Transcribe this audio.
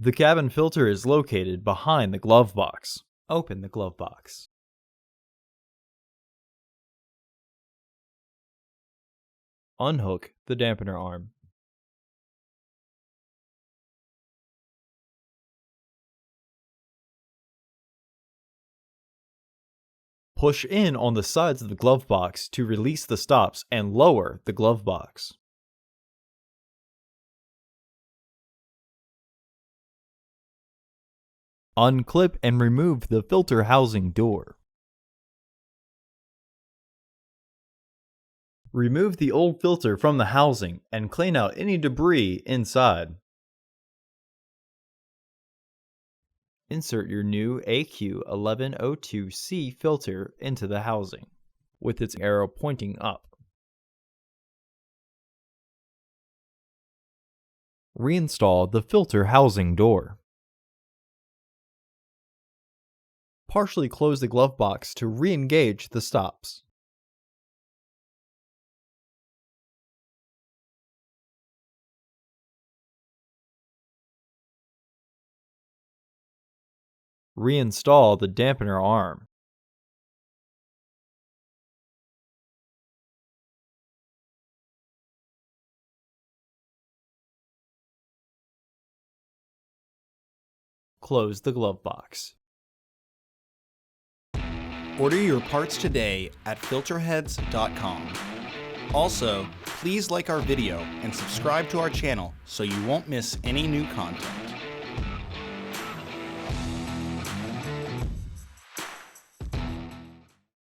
The cabin filter is located behind the glove box. Open the glove box. Unhook the dampener arm. Push in on the sides of the glove box to release the stops and lower the glove box. Unclip and remove the filter housing door. Remove the old filter from the housing and clean out any debris inside. Insert your new AQ1102C filter into the housing, with its arrow pointing up. Reinstall the filter housing door. Partially close the glove box to re-engage the stops. Reinstall the dampener arm. Close the glove box. Order your parts today at Filterheads.com. Also, please like our video and subscribe to our channel so you won't miss any new content.